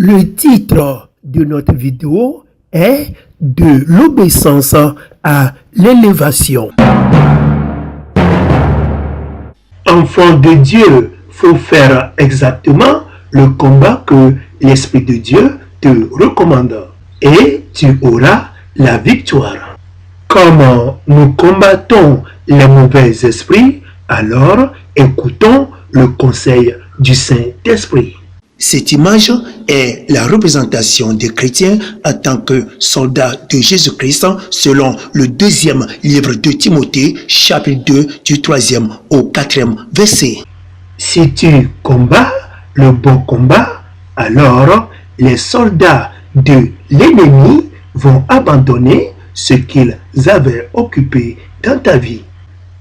Le titre de notre vidéo est « De l'obéissance à l'élévation ». Enfant de Dieu, faut faire exactement le combat que l'Esprit de Dieu te recommande et tu auras la victoire. Comme nous combattons les mauvais esprits, alors écoutons le conseil du Saint-Esprit. Cette image est la représentation des chrétiens en tant que soldats de Jésus-Christ selon le 2e livre de Timothée, chapitre 2, du 3e au 4e verset. Si tu combats le bon combat, alors les soldats de l'ennemi vont abandonner ce qu'ils avaient occupé dans ta vie.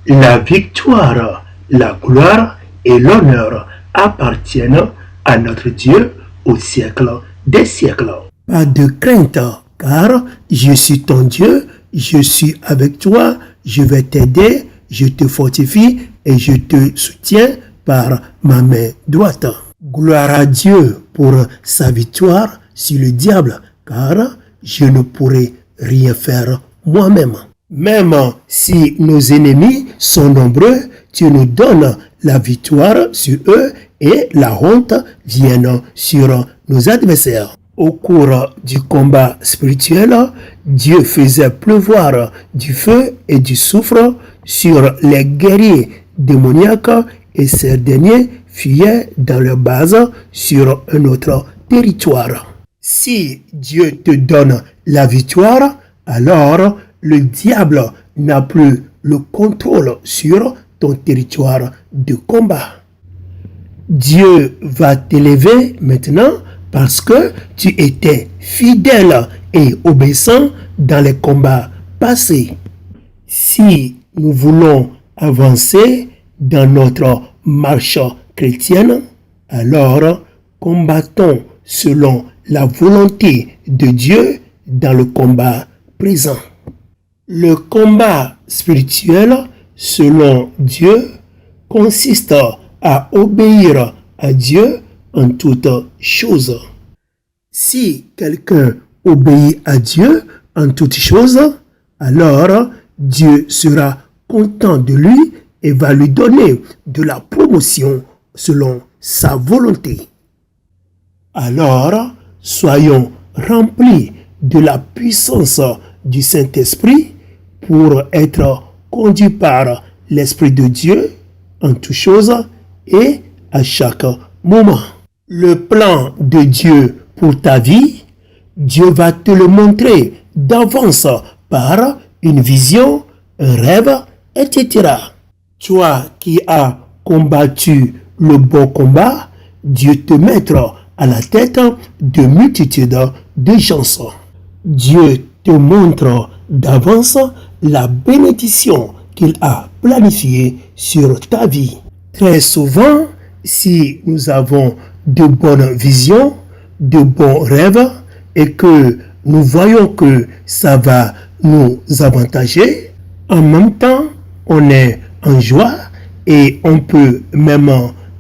La victoire, la gloire et l'honneur appartiennent à notre Dieu au siècle des siècles. Pas de crainte, car je suis ton Dieu, je suis avec toi, je vais t'aider, je te fortifie et je te soutiens par ma main droite. Gloire à Dieu pour sa victoire sur le diable, car je ne pourrai rien faire moi-même. Même si nos ennemis sont nombreux, tu nous donnes la victoire sur eux et la honte vient sur nos adversaires. Au cours du combat spirituel, Dieu faisait pleuvoir du feu et du soufre sur les guerriers démoniaques et ces derniers fuyaient dans leur base sur un autre territoire. Si Dieu te donne la victoire, alors le diable n'a plus le contrôle sur ton territoire de combat. Dieu va t'élever maintenant parce que tu étais fidèle et obéissant dans les combats passés. Si nous voulons avancer dans notre marche chrétienne, alors combattons selon la volonté de Dieu dans le combat présent. Le combat spirituel selon Dieu consiste à obéir à Dieu en toutes choses. Si quelqu'un obéit à Dieu en toutes choses, alors Dieu sera content de lui et va lui donner de la promotion selon sa volonté. Alors, soyons remplis de la puissance du Saint-Esprit pour être conduits par l'Esprit de Dieu en toutes choses et à chaque moment. Le plan de Dieu pour ta vie, Dieu va te le montrer d'avance par une vision, un rêve, etc. Toi qui as combattu le bon combat, Dieu te mettra à la tête de multitudes de gens. Dieu te montre d'avance la bénédiction qu'il a planifiée sur ta vie. Très souvent, si nous avons de bonnes visions, de bons rêves et que nous voyons que ça va nous avantager, en même temps, on est en joie et on peut même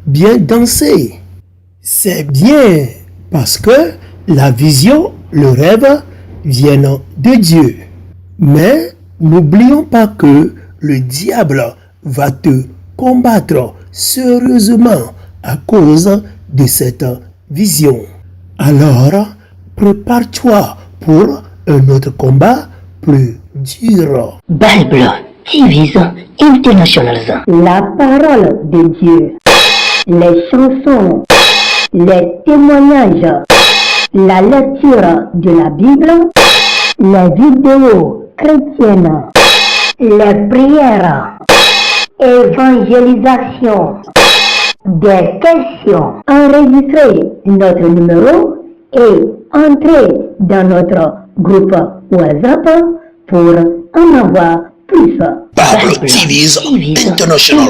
bien danser. C'est bien parce que la vision, le rêve viennent de Dieu. Mais n'oublions pas que le diable va te combattre sérieusement à cause de cette vision. Alors, prépare-toi pour un autre combat plus dur. Bible TV International. La parole de Dieu, les chansons, les témoignages, la lecture de la Bible, les vidéos chrétiennes, les prières, évangélisation, des questions. Enregistrez notre numéro et entrez dans notre groupe WhatsApp pour en avoir plus. Bible TV International.